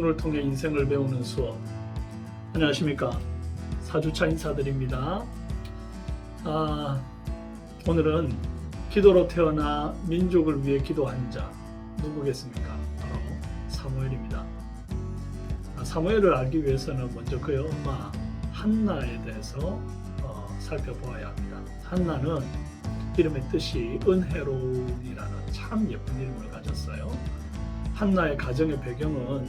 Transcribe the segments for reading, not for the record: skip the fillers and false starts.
말씀을 통해 인생을 배우는 수업. 안녕하십니까, 4주차 인사드립니다. 오늘은 기도로 태어나 민족을 위해 기도한 자 누구겠습니까? 바로 사무엘입니다. 사무엘을 알기 위해서는 먼저 그의 엄마 한나에 대해서 살펴보아야 합니다. 한나는 이름의 뜻이 은혜로운이라는 참 예쁜 이름을 가졌어요. 한나의 가정의 배경은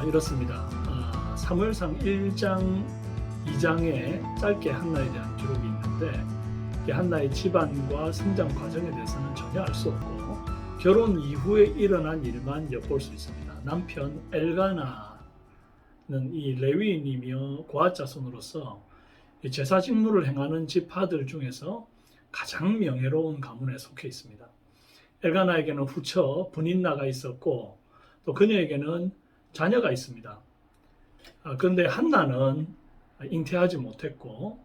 이렇습니다. 사무엘상 1장 2장에 짧게 한나에 대한 기록이 있는데, 이 한나의 집안과 성장 과정에 대해서는 전혀 알 수 없고 결혼 이후에 일어난 일만 엿볼 수 있습니다. 남편 엘가나는 이 레위인이며 고앗 자손으로서 제사 직무를 행하는 지파들 중에서 가장 명예로운 가문에 속해 있습니다. 엘가나에게는 후처 브닌나가 있었고 또 그녀에게는 자녀가 있습니다. 그런데 한나는 잉태하지 못했고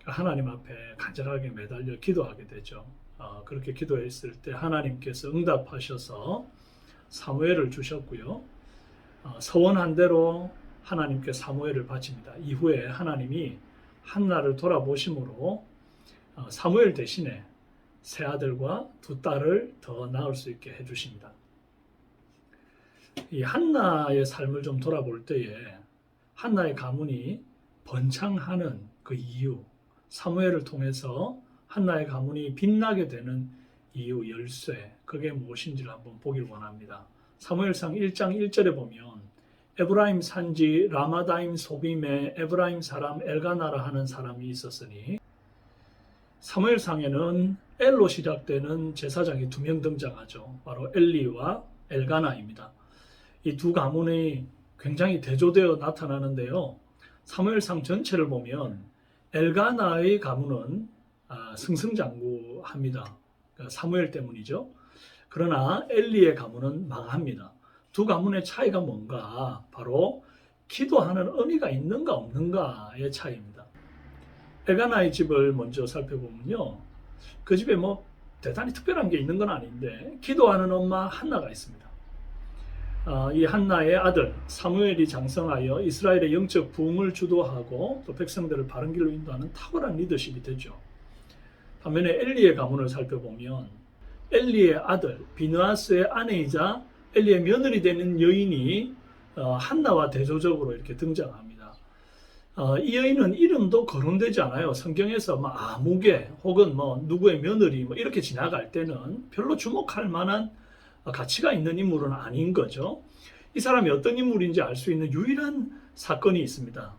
하나님 앞에 간절하게 매달려 기도하게 되죠. 그렇게 기도했을 때 하나님께서 응답하셔서 사무엘을 주셨고요. 서원한 대로 하나님께 사무엘을 바칩니다. 이후에 하나님이 한나를 돌아보심으로 사무엘 대신에 세 아들과 두 딸을 더 낳을 수 있게 해주십니다. 이 한나의 삶을 좀 돌아볼 때에 한나의 가문이 번창하는 그 이유, 사무엘을 통해서 한나의 가문이 빛나게 되는 이유, 열쇠, 그게 무엇인지를 한번 보길 원합니다. 사무엘상 1장 1절에 보면 에브라임 산지 라마다임 소빔에 에브라임 사람 엘가나라 하는 사람이 있었으니, 사무엘상에는 엘로 시작되는 제사장이 두 명 등장하죠. 바로 엘리와 엘가나입니다. 이 두 가문이 굉장히 대조되어 나타나는데요. 사무엘상 전체를 보면 엘가나의 가문은 승승장구합니다. 사무엘 때문이죠. 그러나 엘리의 가문은 망합니다. 두 가문의 차이가 뭔가? 바로 기도하는 의미가 있는가 없는가의 차이입니다. 엘가나의 집을 먼저 살펴보면요, 그 집에 대단히 특별한 게 있는 건 아닌데 기도하는 엄마 한나가 있습니다. 이 한나의 아들 사무엘이 장성하여 이스라엘의 영적 부흥을 주도하고 또 백성들을 바른 길로 인도하는 탁월한 리더십이 되죠. 반면에 엘리의 가문을 살펴보면 엘리의 아들 비느하스의 아내이자 엘리의 며느리 되는 여인이 한나와 대조적으로 이렇게 등장합니다. 이 여인은 이름도 거론되지 않아요. 성경에서 아무개 혹은 누구의 며느리 이렇게 지나갈 때는 별로 주목할 만한 가치가 있는 인물은 아닌 거죠. 이 사람이 어떤 인물인지 알 수 있는 유일한 사건이 있습니다.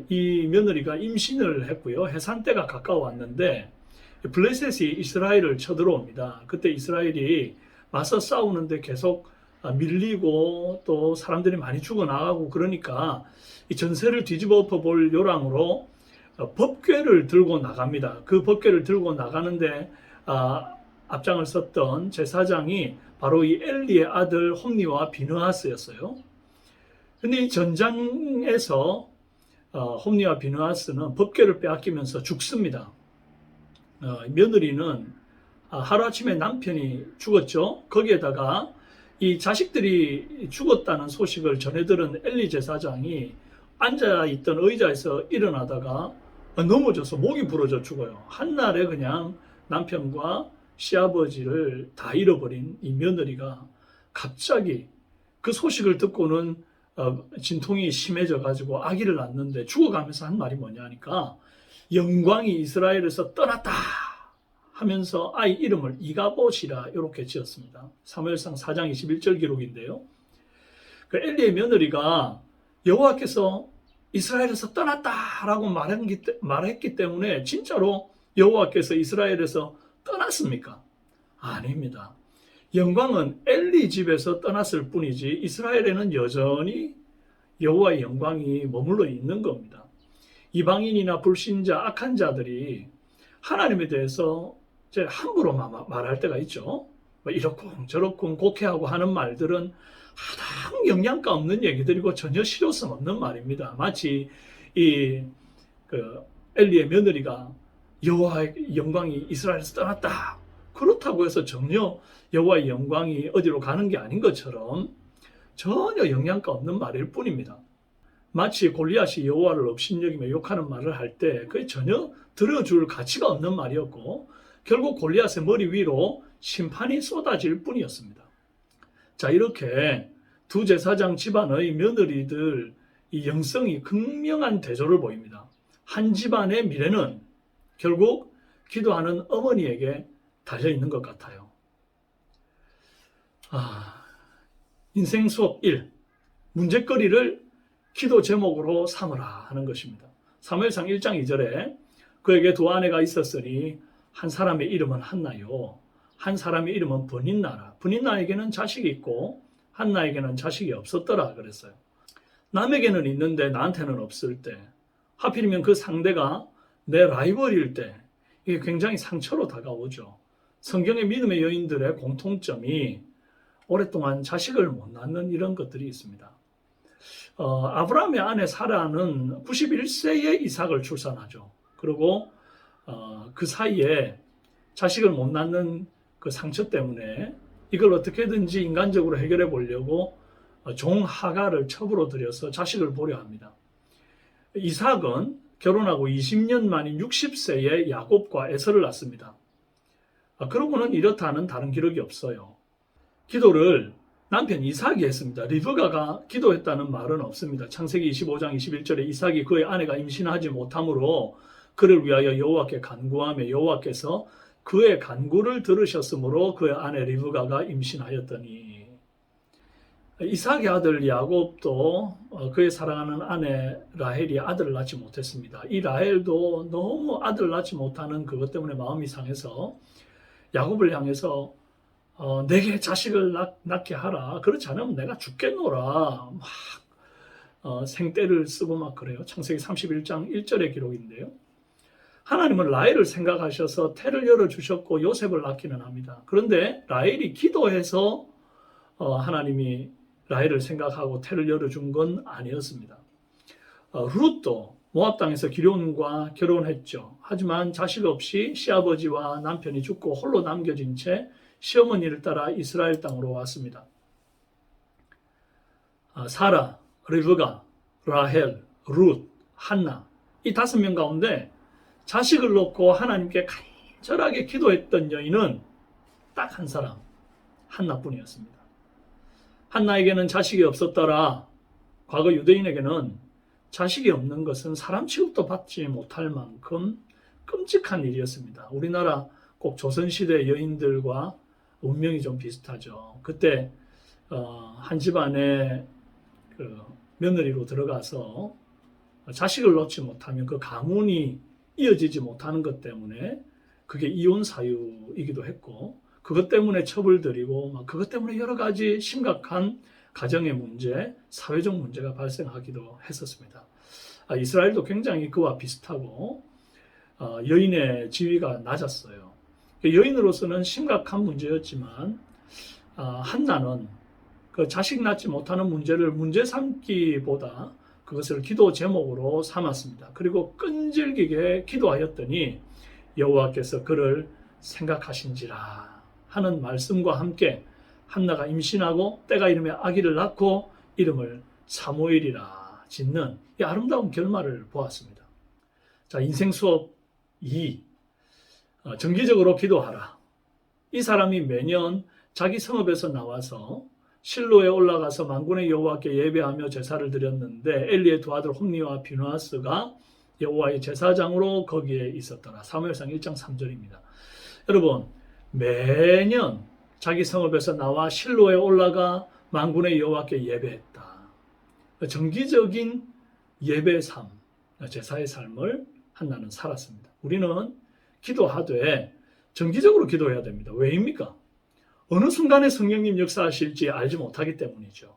이 며느리가 임신을 했고요. 해산 때가 가까워왔는데 블레셋이 이스라엘을 쳐들어옵니다. 그때 이스라엘이 맞서 싸우는데 계속 밀리고 또 사람들이 많이 죽어나가고 그러니까 이 전세를 뒤집어 엎어볼 요랑으로 법궤를 들고 나갑니다. 그 법궤를 들고 나가는데 앞장을 섰던 제사장이 바로 이 엘리의 아들 홈니와 비느하스였어요. 근데 이 전장에서 홈니와 비느하스는 법궤를 빼앗기면서 죽습니다. 며느리는 하루아침에 남편이 죽었죠. 거기에다가 이 자식들이 죽었다는 소식을 전해들은 엘리 제사장이 앉아있던 의자에서 일어나다가 넘어져서 목이 부러져 죽어요. 한날에 그냥 남편과 시아버지를 다 잃어버린 이 며느리가 갑자기 그 소식을 듣고는 진통이 심해져 가지고 아기를 낳는데 죽어가면서 한 말이 뭐냐니까 영광이 이스라엘에서 떠났다 하면서 아이 이름을 이가봇이라 이렇게 지었습니다. 사무엘상 4장 21절 기록인데요. 그 엘리의 며느리가 여호와께서 이스라엘에서 떠났다라고 말했기 때문에 진짜로 여호와께서 이스라엘에서 떠났습니까? 아닙니다. 영광은 엘리 집에서 떠났을 뿐이지 이스라엘에는 여전히 여호와의 영광이 머물러 있는 겁니다. 이방인이나 불신자, 악한 자들이 하나님에 대해서 함부로 말할 때가 있죠. 이렇군 저렇군 곡해하고 하는 말들은 하등 영양가 없는 얘기들이고 전혀 실효성 없는 말입니다. 마치 엘리의 며느리가 여호와의 영광이 이스라엘에서 떠났다, 그렇다고 해서 전혀 여호와의 영광이 어디로 가는 게 아닌 것처럼 전혀 영양가 없는 말일 뿐입니다. 마치 골리앗이 여호와를 업신여기며 욕하는 말을 할 때 그게 전혀 들어줄 가치가 없는 말이었고 결국 골리앗의 머리 위로 심판이 쏟아질 뿐이었습니다. 자, 이렇게 두 제사장 집안의 며느리들 이 영성이 극명한 대조를 보입니다. 한 집안의 미래는 결국 기도하는 어머니에게 달려있는 것 같아요. 인생 수업 1. 문제거리를 기도 제목으로 삼으라 하는 것입니다. 사무엘상 1장 2절에 그에게 두 아내가 있었으니 한 사람의 이름은 한나요, 한 사람의 이름은 브닌나라. 브닌나에게는 자식이 있고 한나에게는 자식이 없었더라 그랬어요. 남에게는 있는데 나한테는 없을 때, 하필이면 그 상대가 내 라이벌일 때 이게 굉장히 상처로 다가오죠. 성경의 믿음의 여인들의 공통점이 오랫동안 자식을 못 낳는 이런 것들이 있습니다. 아브라함의 아내 사라는 91세에 이삭을 출산하죠. 그리고 그 사이에 자식을 못 낳는 그 상처 때문에 이걸 어떻게든지 인간적으로 해결해 보려고 종 하가를 첩으로 들여서 자식을 보려 합니다. 이삭은 결혼하고 20년 만인 60세에 야곱과 에서를 낳습니다. 그러고는 이렇다는 다른 기록이 없어요. 기도를 남편 이삭이 했습니다. 리브가가 기도했다는 말은 없습니다. 창세기 25장 21절에 이삭이 그의 아내가 임신하지 못하므로 그를 위하여 여호와께 간구하며 여호와께서 그의 간구를 들으셨으므로 그의 아내 리브가가 임신하였더니, 이삭의 아들 야곱도 그의 사랑하는 아내 라헬이 아들을 낳지 못했습니다. 이 라헬도 너무 아들을 낳지 못하는 그것 때문에 마음이 상해서 야곱을 향해서 내게 자식을 낳게 하라. 그렇지 않으면 내가 죽겠노라. 막 생떼를 쓰고 막 그래요. 창세기 31장 1절의 기록인데요. 하나님은 라헬을 생각하셔서 태를 열어주셨고 요셉을 낳기는 합니다. 그런데 라헬이 기도해서 하나님이 라헬을 생각하고 태를 열어준 건 아니었습니다. 룻도 모압 땅에서 기럧과 결혼했죠. 하지만 자식 없이 시아버지와 남편이 죽고 홀로 남겨진 채 시어머니를 따라 이스라엘 땅으로 왔습니다. 사라, 리브가, 라헬, 룻, 한나, 이 5명 가운데 자식을 놓고 하나님께 간절하게 기도했던 여인은 딱 한 사람, 한나뿐이었습니다. 한나에게는 자식이 없었더라. 과거 유대인에게는 자식이 없는 것은 사람 취급도 받지 못할 만큼 끔찍한 일이었습니다. 우리나라 꼭 조선시대 여인들과 운명이 좀 비슷하죠. 그때 한 집안에 그 며느리로 들어가서 자식을 놓지 못하면 그 가문이 이어지지 못하는 것 때문에 그게 이혼 사유이기도 했고, 그것 때문에 처벌드리고 그것 때문에 여러 가지 심각한 가정의 문제, 사회적 문제가 발생하기도 했었습니다. 이스라엘도 굉장히 그와 비슷하고 여인의 지위가 낮았어요. 여인으로서는 심각한 문제였지만 한나는 그 자식 낳지 못하는 문제를 문제 삼기보다 그것을 기도 제목으로 삼았습니다. 그리고 끈질기게 기도하였더니 여호와께서 그를 생각하신지라 하는 말씀과 함께 한나가 임신하고 때가 이르매 아기를 낳고 이름을 사무엘이라 짓는 이 아름다운 결말을 보았습니다. 자, 인생 수업 2. 정기적으로 기도하라. 이 사람이 매년 자기 성읍에서 나와서 실로에 올라가서 만군의 여호와께 예배하며 제사를 드렸는데 엘리의 두 아들 홈니와 비누아스가 여호와의 제사장으로 거기에 있었더라. 사무엘상 1장 3절입니다. 여러분, 매년 자기 성읍에서 나와 실로에 올라가 만군의 여호와께 예배했다. 정기적인 예배 삶, 제사의 삶을 한나는 살았습니다. 우리는 기도하되 정기적으로 기도해야 됩니다. 왜입니까? 어느 순간에 성령님 역사하실지 알지 못하기 때문이죠.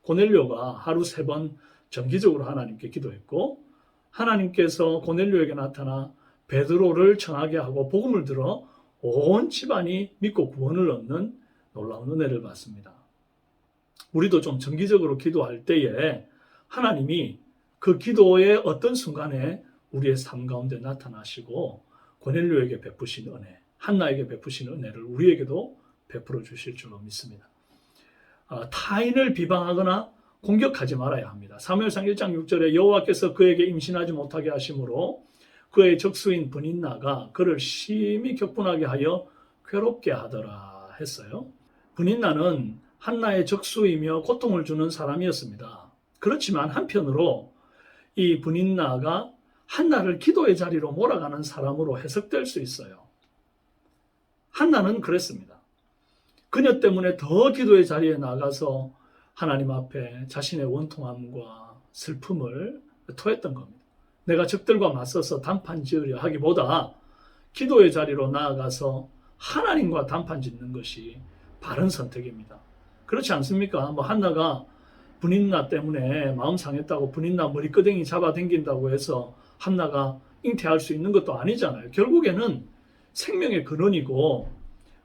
고넬료가 하루 3번 정기적으로 하나님께 기도했고, 하나님께서 고넬료에게 나타나 베드로를 청하게 하고 복음을 들어 온 집안이 믿고 구원을 얻는 놀라운 은혜를 받습니다. 우리도 좀 정기적으로 기도할 때에 하나님이 그 기도의 어떤 순간에 우리의 삶 가운데 나타나시고 고넬료에게 베푸신 은혜, 한나에게 베푸신 은혜를 우리에게도 베풀어 주실 줄로 믿습니다. 타인을 비방하거나 공격하지 말아야 합니다. 사무엘상 1장 6절에 여호와께서 그에게 임신하지 못하게 하심으로 그의 적수인 브닌나가 그를 심히 격분하게 하여 괴롭게 하더라 했어요. 브닌나는 한나의 적수이며 고통을 주는 사람이었습니다. 그렇지만 한편으로 이 브닌나가 한나를 기도의 자리로 몰아가는 사람으로 해석될 수 있어요. 한나는 그랬습니다. 그녀 때문에 더 기도의 자리에 나가서 하나님 앞에 자신의 원통함과 슬픔을 토했던 겁니다. 내가 적들과 맞서서 단판 지으려 하기보다 기도의 자리로 나아가서 하나님과 단판 짓는 것이 바른 선택입니다. 그렇지 않습니까? 한나가 브닌나 때문에 마음 상했다고 브닌나 머리끄댕이 잡아당긴다고 해서 한나가 잉태할 수 있는 것도 아니잖아요. 결국에는 생명의 근원이고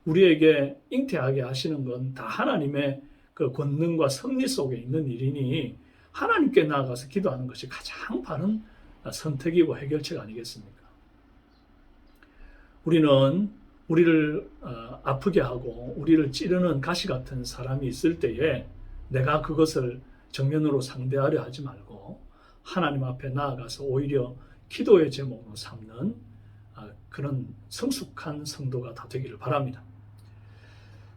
우리에게 잉태하게 하시는 건 다 하나님의 그 권능과 섭리 속에 있는 일이니 하나님께 나아가서 기도하는 것이 가장 바른 선택이고 해결책 아니겠습니까? 우리는 우리를 아프게 하고 우리를 찌르는 가시 같은 사람이 있을 때에 내가 그것을 정면으로 상대하려 하지 말고 하나님 앞에 나아가서 오히려 기도의 제목으로 삼는 그런 성숙한 성도가 다 되기를 바랍니다.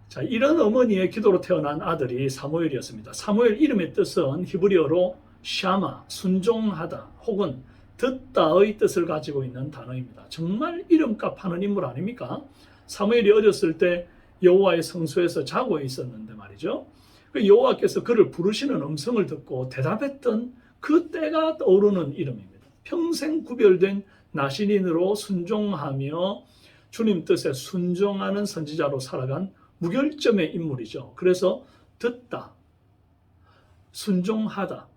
자, 이런 어머니의 기도로 태어난 아들이 사무엘이었습니다. 사무엘 이름의 뜻은 히브리어로 샤마, 순종하다 혹은 듣다의 뜻을 가지고 있는 단어입니다. 정말 이름값 하는 인물 아닙니까? 사무엘이 어렸을 때 여호와의 성소에서 자고 있었는데 말이죠. 여호와께서 그를 부르시는 음성을 듣고 대답했던 그 때가 떠오르는 이름입니다. 평생 구별된 나시린으로 순종하며 주님 뜻에 순종하는 선지자로 살아간 무결점의 인물이죠. 그래서 듣다, 순종하다,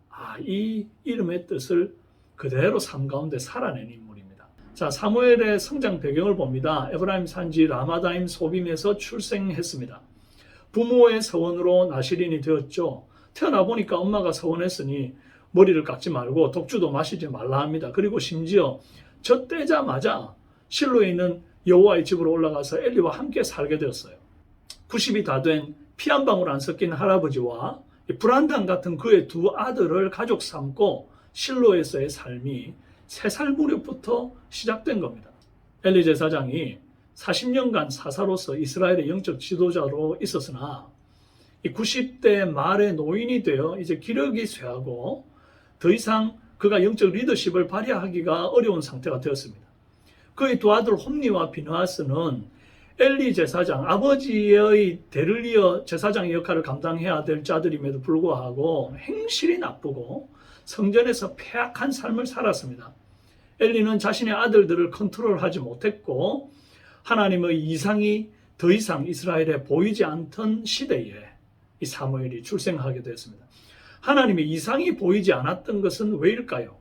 이 이름의 뜻을 그대로 삶 가운데 살아낸 인물입니다. 자, 사무엘의 성장 배경을 봅니다. 에브라임 산지 라마다임 소빔에서 출생했습니다. 부모의 서원으로 나시린이 되었죠. 태어나 보니까 엄마가 서원했으니 머리를 깎지 말고 독주도 마시지 말라 합니다. 그리고 심지어 젖대자마자 실로에 있는 여호와의 집으로 올라가서 엘리와 함께 살게 되었어요. 90이 다 된 피 한 방울 안 섞인 할아버지와 브란단 같은 그의 두 아들을 가족 삼고 실로에서의 삶이 3살 무렵부터 시작된 겁니다. 엘리 제사장이 40년간 사사로서 이스라엘의 영적 지도자로 있었으나 90대 말에 노인이 되어 이제 기력이 쇠하고 더 이상 그가 영적 리더십을 발휘하기가 어려운 상태가 되었습니다. 그의 두 아들 홈니와 비느하스는 엘리 제사장, 아버지의 대를 이어 제사장의 역할을 감당해야 될 자들임에도 불구하고 행실이 나쁘고 성전에서 패악한 삶을 살았습니다. 엘리는 자신의 아들들을 컨트롤하지 못했고 하나님의 이상이 더 이상 이스라엘에 보이지 않던 시대에 이 사무엘이 출생하게 되었습니다. 하나님의 이상이 보이지 않았던 것은 왜일까요?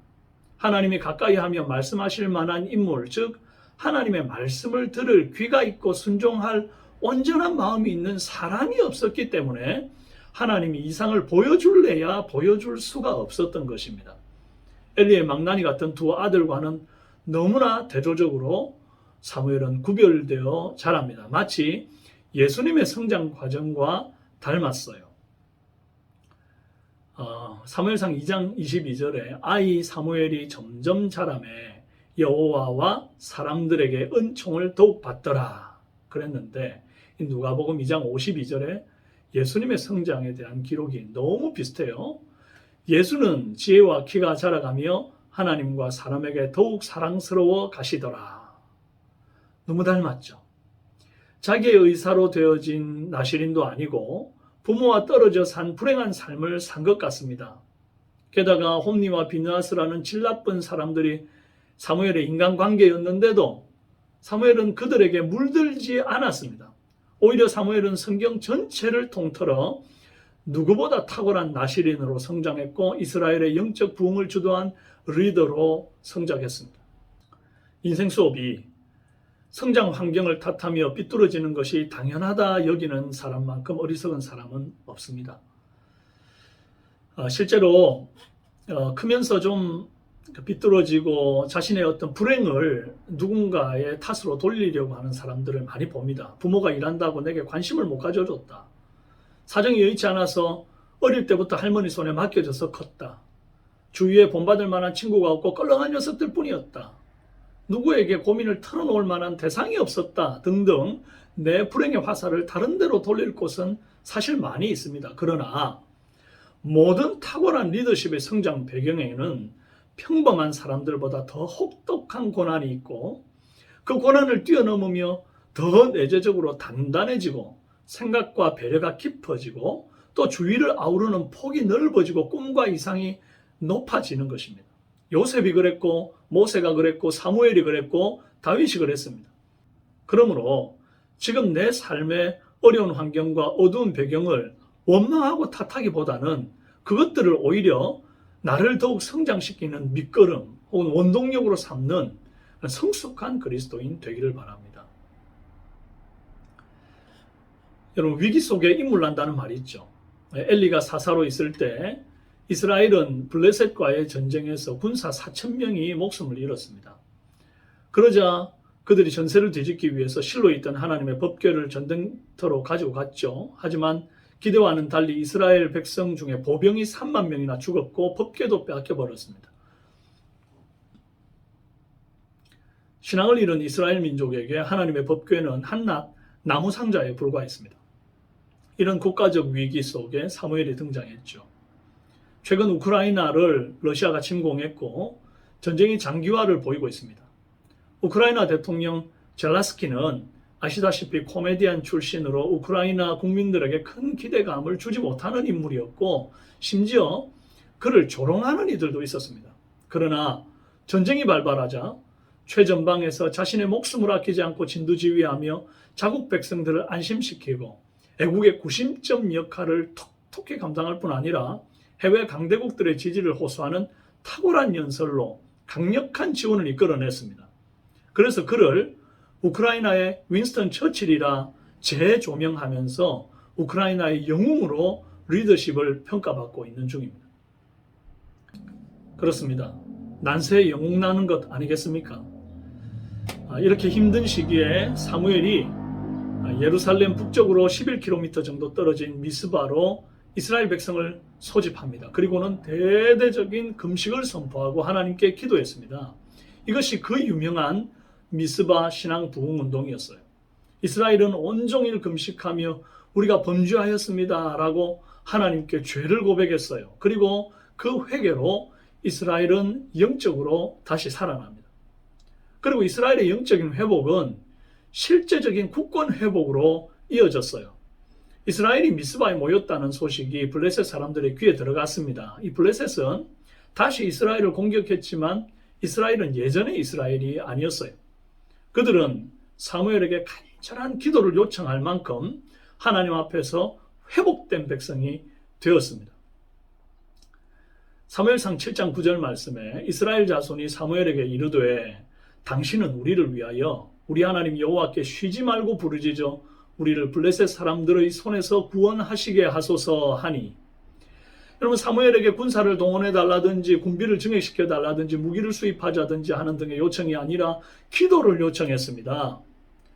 하나님이 가까이 하며 말씀하실 만한 인물, 즉 하나님의 말씀을 들을 귀가 있고 순종할 온전한 마음이 있는 사람이 없었기 때문에 하나님이 이상을 보여줄래야 보여줄 수가 없었던 것입니다. 엘리의 망나니 같은 두 아들과는 너무나 대조적으로 사무엘은 구별되어 자랍니다. 마치 예수님의 성장 과정과 닮았어요. 사무엘상 2장 22절에 아이 사무엘이 점점 자라매 여호와와 사람들에게 은총을 더욱 받더라 그랬는데 누가복음 2장 52절에 예수님의 성장에 대한 기록이 너무 비슷해요. 예수는 지혜와 키가 자라가며 하나님과 사람에게 더욱 사랑스러워 가시더라. 너무 닮았죠. 자기의 의사로 되어진 나시린도 아니고 부모와 떨어져 산 불행한 삶을 산 것 같습니다. 게다가 홈니와 비느하스라는 질 나쁜 사람들이 사무엘의 인간관계였는데도 사무엘은 그들에게 물들지 않았습니다. 오히려 사무엘은 성경 전체를 통틀어 누구보다 탁월한 나시린으로 성장했고 이스라엘의 영적 부흥을 주도한 리더로 성장했습니다. 인생 수업이 성장 환경을 탓하며 삐뚤어지는 것이 당연하다 여기는 사람만큼 어리석은 사람은 없습니다. 실제로 크면서 좀 삐뚤어지고 자신의 어떤 불행을 누군가의 탓으로 돌리려고 하는 사람들을 많이 봅니다. 부모가 일한다고 내게 관심을 못 가져줬다. 사정이 여의치 않아서 어릴 때부터 할머니 손에 맡겨져서 컸다. 주위에 본받을 만한 친구가 없고 껄렁한 녀석들 뿐이었다. 누구에게 고민을 털어놓을 만한 대상이 없었다 등등 내 불행의 화살을 다른 데로 돌릴 곳은 사실 많이 있습니다. 그러나 모든 탁월한 리더십의 성장 배경에는 평범한 사람들보다 더 혹독한 고난이 있고 그 고난을 뛰어넘으며 더 내재적으로 단단해지고 생각과 배려가 깊어지고 또 주위를 아우르는 폭이 넓어지고 꿈과 이상이 높아지는 것입니다. 요셉이 그랬고 모세가 그랬고 사무엘이 그랬고 다윗이 그랬습니다. 그러므로 지금 내 삶의 어려운 환경과 어두운 배경을 원망하고 탓하기보다는 그것들을 오히려 나를 더욱 성장시키는 밑거름 혹은 원동력으로 삼는 성숙한 그리스도인 되기를 바랍니다. 여러분, 위기 속에 인물 난다는 말이 있죠. 엘리가 사사로 있을 때 이스라엘은 블레셋과의 전쟁에서 군사 4,000명이 목숨을 잃었습니다. 그러자 그들이 전세를 뒤집기 위해서 실로에 있던 하나님의 법궤를 전쟁터로 가지고 갔죠. 하지만 기대와는 달리 이스라엘 백성 중에 보병이 3만 명이나 죽었고 법궤도 빼앗겨버렸습니다. 신앙을 잃은 이스라엘 민족에게 하나님의 법궤는 한낱 나무 상자에 불과했습니다. 이런 국가적 위기 속에 사무엘이 등장했죠. 최근 우크라이나를 러시아가 침공했고 전쟁이 장기화를 보이고 있습니다. 우크라이나 대통령 젤라스키는 아시다시피 코미디언 출신으로 우크라이나 국민들에게 큰 기대감을 주지 못하는 인물이었고 심지어 그를 조롱하는 이들도 있었습니다. 그러나 전쟁이 발발하자 최전방에서 자신의 목숨을 아끼지 않고 진두지휘하며 자국 백성들을 안심시키고 애국의 구심점 역할을 톡톡히 감당할 뿐 아니라 해외 강대국들의 지지를 호소하는 탁월한 연설로 강력한 지원을 이끌어냈습니다. 그래서 그를 우크라이나의 윈스턴 처칠이라 재조명하면서 우크라이나의 영웅으로 리더십을 평가받고 있는 중입니다. 그렇습니다. 난세에 영웅 나는 것 아니겠습니까? 이렇게 힘든 시기에 사무엘이 예루살렘 북쪽으로 11km 정도 떨어진 미스바로 이스라엘 백성을 소집합니다. 그리고는 대대적인 금식을 선포하고 하나님께 기도했습니다. 이것이 그 유명한 미스바 신앙 부흥 운동이었어요. 이스라엘은 온종일 금식하며 우리가 범죄하였습니다 라고 하나님께 죄를 고백했어요. 그리고 그 회개로 이스라엘은 영적으로 다시 살아납니다. 그리고 이스라엘의 영적인 회복은 실제적인 국권 회복으로 이어졌어요. 이스라엘이 미스바에 모였다는 소식이 블레셋 사람들의 귀에 들어갔습니다. 이 블레셋은 다시 이스라엘을 공격했지만 이스라엘은 예전의 이스라엘이 아니었어요. 그들은 사무엘에게 간절한 기도를 요청할 만큼 하나님 앞에서 회복된 백성이 되었습니다. 사무엘상 7장 9절 말씀에 이스라엘 자손이 사무엘에게 이르되 당신은 우리를 위하여 우리 하나님 여호와께 쉬지 말고 부르짖어 우리를 블레셋 사람들의 손에서 구원하시게 하소서 하니. 여러분, 사무엘에게 군사를 동원해 달라든지 군비를 증액시켜 달라든지 무기를 수입하자든지 하는 등의 요청이 아니라 기도를 요청했습니다.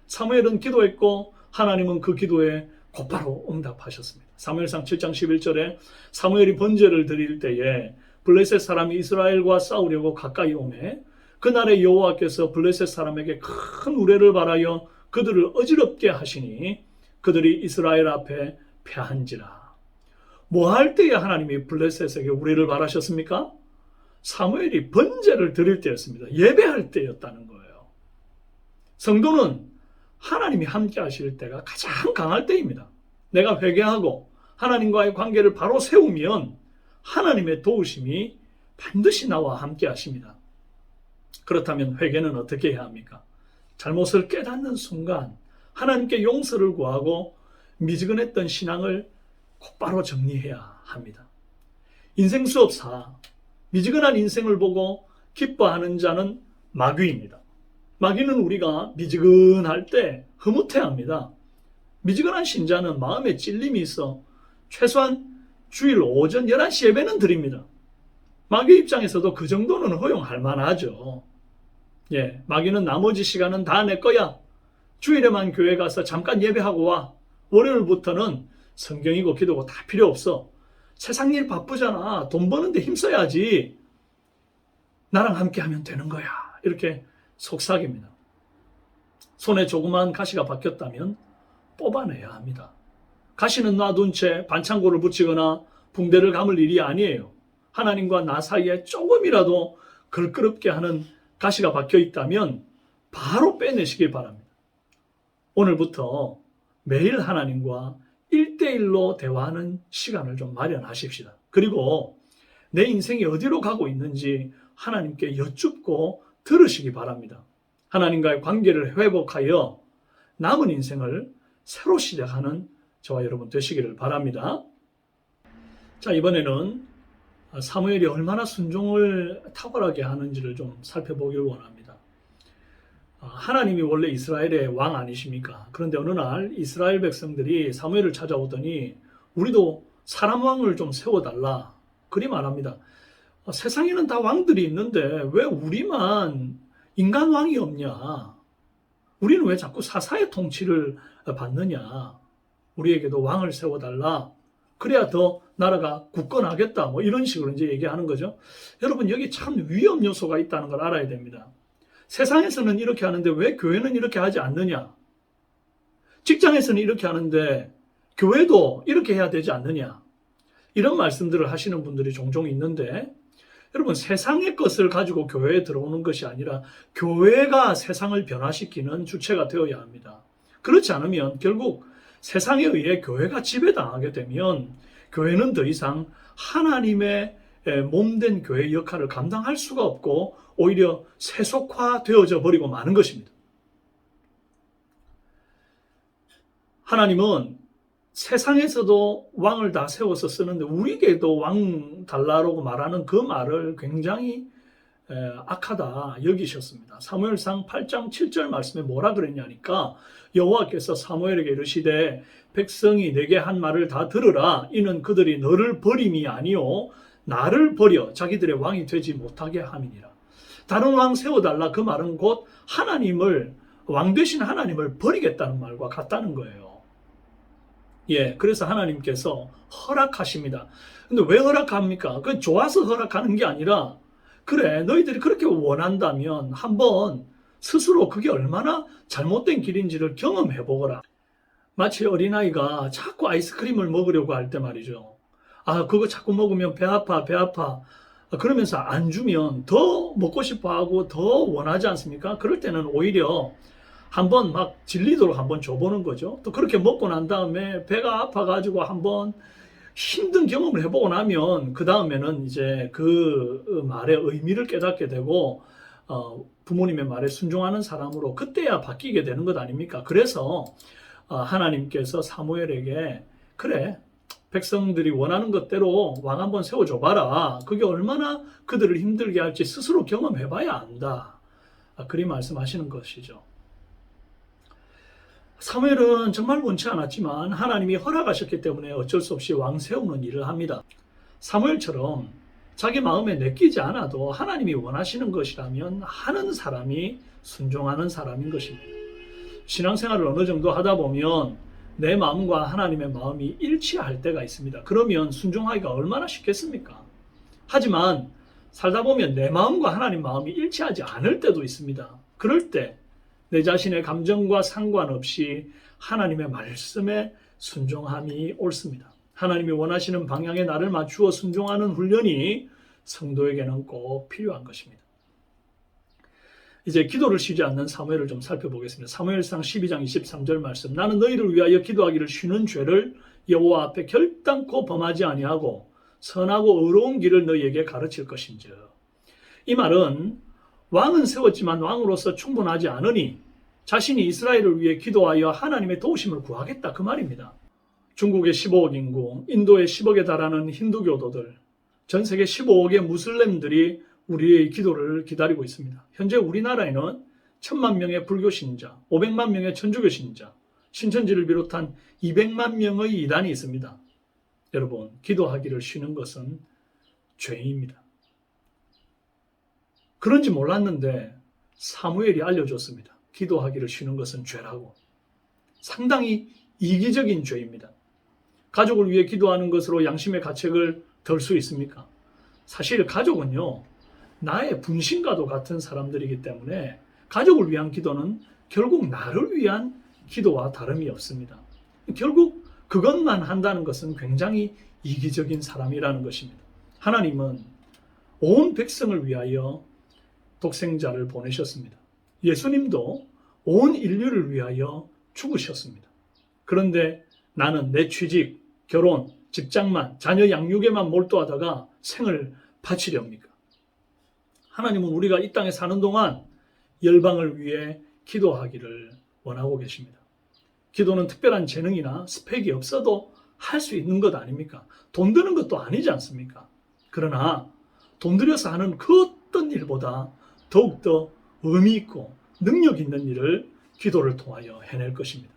사무엘은 기도했고 하나님은 그 기도에 곧바로 응답하셨습니다. 사무엘상 7장 11절에 사무엘이 번제를 드릴 때에 블레셋 사람이 이스라엘과 싸우려고 가까이 오매 그날에 여호와께서 블레셋 사람에게 큰 우레를 발하여 그들을 어지럽게 하시니 그들이 이스라엘 앞에 패한지라. 뭐 할 때에 하나님이 블레셋에게 우레를 발하셨습니까? 사무엘이 번제를 드릴 때였습니다. 예배할 때였다는 거예요. 성도는 하나님이 함께 하실 때가 가장 강할 때입니다. 내가 회개하고 하나님과의 관계를 바로 세우면 하나님의 도우심이 반드시 나와 함께 하십니다. 그렇다면 회개는 어떻게 해야 합니까? 잘못을 깨닫는 순간 하나님께 용서를 구하고 미지근했던 신앙을 곧바로 정리해야 합니다. 인생 수업 4. 미지근한 인생을 보고 기뻐하는 자는 마귀입니다. 마귀는 우리가 미지근할 때 흐뭇해합니다. 미지근한 신자는 마음에 찔림이 있어 최소한 주일 오전 11시 예배는 드립니다. 마귀 입장에서도 그 정도는 허용할 만하죠. 마귀는 나머지 시간은 다 내 거야. 주일에만 교회 가서 잠깐 예배하고 와. 월요일부터는 성경이고 기도고 다 필요 없어. 세상 일 바쁘잖아. 돈 버는데 힘써야지. 나랑 함께 하면 되는 거야. 이렇게 속삭입니다. 손에 조그만 가시가 박혔다면 뽑아내야 합니다. 가시는 놔둔 채 반창고를 붙이거나 붕대를 감을 일이 아니에요. 하나님과 나 사이에 조금이라도 걸끄럽게 하는 가시가 박혀 있다면 바로 빼내시길 바랍니다. 오늘부터 매일 하나님과 1대1로 대화하는 시간을 좀 마련하십시다. 그리고 내 인생이 어디로 가고 있는지 하나님께 여쭙고 들으시기 바랍니다. 하나님과의 관계를 회복하여 남은 인생을 새로 시작하는 저와 여러분 되시기를 바랍니다. 자, 이번에는 사무엘이 얼마나 순종을 탁월하게 하는지를 좀 살펴보길 원합니다. 하나님이 원래 이스라엘의 왕 아니십니까? 그런데 어느 날 이스라엘 백성들이 사무엘을 찾아오더니 우리도 사람 왕을 좀 세워달라. 그리 말합니다. 세상에는 다 왕들이 있는데 왜 우리만 인간 왕이 없냐? 우리는 왜 자꾸 사사의 통치를 받느냐? 우리에게도 왕을 세워달라. 그래야 더 나라가 굳건하겠다. 뭐 이런 식으로 이제 얘기하는 거죠. 여러분, 여기 참 위험 요소가 있다는 걸 알아야 됩니다. 세상에서는 이렇게 하는데 왜 교회는 이렇게 하지 않느냐? 직장에서는 이렇게 하는데 교회도 이렇게 해야 되지 않느냐? 이런 말씀들을 하시는 분들이 종종 있는데, 여러분, 세상의 것을 가지고 교회에 들어오는 것이 아니라 교회가 세상을 변화시키는 주체가 되어야 합니다. 그렇지 않으면 결국 세상에 의해 교회가 지배당하게 되면 교회는 더 이상 하나님의 몸된 교회의 역할을 감당할 수가 없고 오히려 세속화되어져 버리고 마는 것입니다. 하나님은 세상에서도 왕을 다 세워서 쓰는데 우리에게도 왕 달라고 말하는 그 말을 굉장히 악하다 여기셨습니다. 사무엘상 8장 7절 말씀에 뭐라 그랬냐니까 여호와께서 사무엘에게 이르시되 백성이 내게 한 말을 다 들으라. 이는 그들이 너를 버림이 아니요 나를 버려 자기들의 왕이 되지 못하게 함이니라. 다른 왕 세워달라. 그 말은 곧 하나님을, 왕 되신 하나님을 버리겠다는 말과 같다는 거예요. 예, 그래서 하나님께서 허락하십니다. 근데 왜 허락합니까? 그건 좋아서 허락하는 게 아니라, 그래, 너희들이 그렇게 원한다면 한번 스스로 그게 얼마나 잘못된 길인지를 경험해 보거라. 마치 어린아이가 자꾸 아이스크림을 먹으려고 할 때 말이죠. 아, 그거 자꾸 먹으면 배 아파, 배 아파. 그러면서 안 주면 더 먹고 싶어 하고 더 원하지 않습니까? 그럴 때는 오히려 한번 막 질리도록 한번 줘보는 거죠. 또 그렇게 먹고 난 다음에 배가 아파가지고 한번 힘든 경험을 해보고 나면 그 다음에는 이제 그 말의 의미를 깨닫게 되고 부모님의 말에 순종하는 사람으로 그때야 바뀌게 되는 것 아닙니까? 그래서 하나님께서 사무엘에게 그래, 백성들이 원하는 것대로 왕 한번 세워줘봐라. 그게 얼마나 그들을 힘들게 할지 스스로 경험해봐야 안다. 그리 말씀하시는 것이죠. 사무엘은 정말 원치 않았지만 하나님이 허락하셨기 때문에 어쩔 수 없이 왕 세우는 일을 합니다. 사무엘처럼 자기 마음에 내키지 않아도 하나님이 원하시는 것이라면 하는 사람이 순종하는 사람인 것입니다. 신앙생활을 어느 정도 하다 보면 내 마음과 하나님의 마음이 일치할 때가 있습니다. 그러면 순종하기가 얼마나 쉽겠습니까? 하지만 살다 보면 내 마음과 하나님 마음이 일치하지 않을 때도 있습니다. 그럴 때 내 자신의 감정과 상관없이 하나님의 말씀에 순종함이 옳습니다. 하나님이 원하시는 방향에 나를 맞추어 순종하는 훈련이 성도에게는 꼭 필요한 것입니다. 이제 기도를 쉬지 않는 사무엘을 좀 살펴보겠습니다. 사무엘상 12장 23절 말씀. 나는 너희를 위하여 기도하기를 쉬는 죄를 여호와 앞에 결단코 범하지 아니하고 선하고 의로운 길을 너희에게 가르칠 것인즉. 이 말은 왕은 세웠지만 왕으로서 충분하지 않으니 자신이 이스라엘을 위해 기도하여 하나님의 도우심을 구하겠다 그 말입니다. 중국의 15억 인구, 인도의 10억에 달하는 힌두교도들, 전 세계 15억의 무슬림들이 우리의 기도를 기다리고 있습니다. 현재 우리나라에는 1000만 명의 불교 신자, 500만 명의 천주교 신자, 신천지를 비롯한 200만 명의 이단이 있습니다. 여러분, 기도하기를 쉬는 것은 죄입니다. 그런지 몰랐는데 사무엘이 알려줬습니다. 기도하기를 쉬는 것은 죄라고. 상당히 이기적인 죄입니다. 가족을 위해 기도하는 것으로 양심의 가책을 덜 수 있습니까? 사실 가족은요, 나의 분신과도 같은 사람들이기 때문에 가족을 위한 기도는 결국 나를 위한 기도와 다름이 없습니다. 결국 그것만 한다는 것은 굉장히 이기적인 사람이라는 것입니다. 하나님은 온 백성을 위하여 독생자를 보내셨습니다. 예수님도 온 인류를 위하여 죽으셨습니다. 그런데 나는 내 취직, 결혼, 직장만, 자녀 양육에만 몰두하다가 생을 바치렵니까? 하나님은 우리가 이 땅에 사는 동안 열방을 위해 기도하기를 원하고 계십니다. 기도는 특별한 재능이나 스펙이 없어도 할 수 있는 것 아닙니까? 돈 드는 것도 아니지 않습니까? 그러나 돈 들여서 하는 그 어떤 일보다 더욱더 의미 있고 능력 있는 일을 기도를 통하여 해낼 것입니다.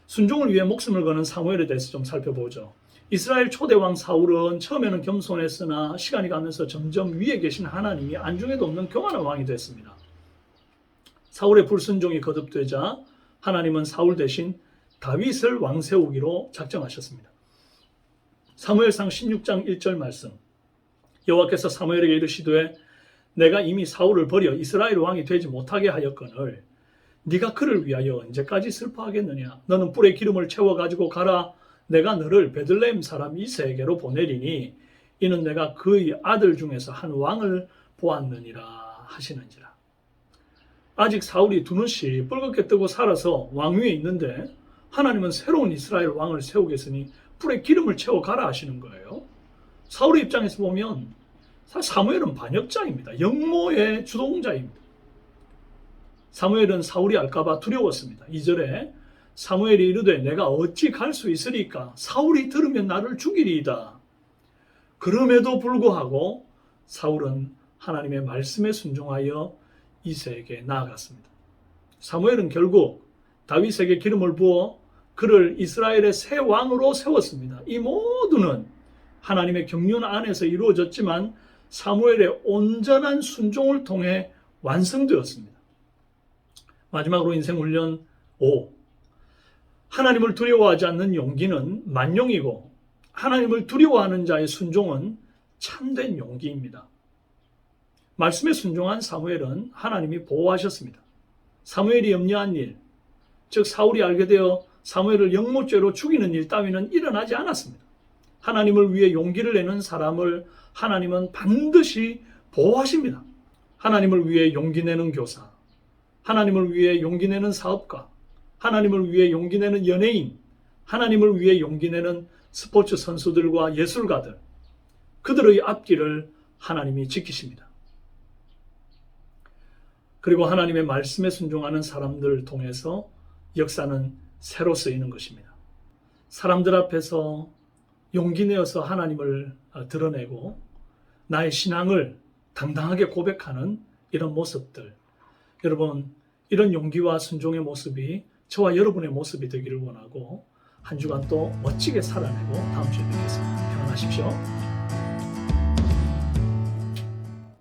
순종을 위해 목숨을 거는 사무엘에 대해서 좀 살펴보죠. 이스라엘 초대왕 사울은 처음에는 겸손했으나 시간이 가면서 점점 위에 계신 하나님이 안중에도 없는 교만한 왕이 됐습니다. 사울의 불순종이 거듭되자 하나님은 사울 대신 다윗을 왕 세우기로 작정하셨습니다. 사무엘상 16장 1절 말씀. 여호와께서 사무엘에게 이르시되 내가 이미 사울을 버려 이스라엘 왕이 되지 못하게 하였거늘 네가 그를 위하여 언제까지 슬퍼하겠느냐? 너는 뿔에 기름을 채워가지고 가라. 내가 너를 베들레헴 사람 이새에게로 보내리니 이는 내가 그의 아들 중에서 한 왕을 보았느니라 하시는지라. 아직 사울이 두 눈씩 붉게 뜨고 살아서 왕위에 있는데 하나님은 새로운 이스라엘 왕을 세우겠으니 뿔에 기름을 채워 가라 하시는 거예요. 사울의 입장에서 보면 사무엘은 반역자입니다. 역모의 주동자입니다. 사무엘은 사울이 알까봐 두려웠습니다. 2절에 사무엘이 이르되 내가 어찌 갈 수 있으리까? 사울이 들으면 나를 죽이리이다. 그럼에도 불구하고 사울은 하나님의 말씀에 순종하여 이새에게 나아갔습니다. 사무엘은 결국 다윗에게 기름을 부어 그를 이스라엘의 새 왕으로 세웠습니다. 이 모두는 하나님의 경륜 안에서 이루어졌지만 사무엘의 온전한 순종을 통해 완성되었습니다. 마지막으로 인생훈련 5. 하나님을 두려워하지 않는 용기는 만용이고 하나님을 두려워하는 자의 순종은 참된 용기입니다. 말씀에 순종한 사무엘은 하나님이 보호하셨습니다. 사무엘이 염려한 일, 즉 사울이 알게 되어 사무엘을 역모죄로 죽이는 일 따위는 일어나지 않았습니다. 하나님을 위해 용기를 내는 사람을 하나님은 반드시 보호하십니다. 하나님을 위해 용기 내는 교사, 하나님을 위해 용기 내는 사업가, 하나님을 위해 용기 내는 연예인, 하나님을 위해 용기 내는 스포츠 선수들과 예술가들, 그들의 앞길을 하나님이 지키십니다. 그리고 하나님의 말씀에 순종하는 사람들을 통해서 역사는 새로 쓰이는 것입니다. 사람들 앞에서 용기 내어서 하나님을 드러내고 나의 신앙을 당당하게 고백하는 이런 모습들, 여러분 이런 용기와 순종의 모습이 저와 여러분의 모습이 되기를 원하고 한 주간 또 멋지게 살아내고 다음 주에 뵙겠습니다. 평안하십시오.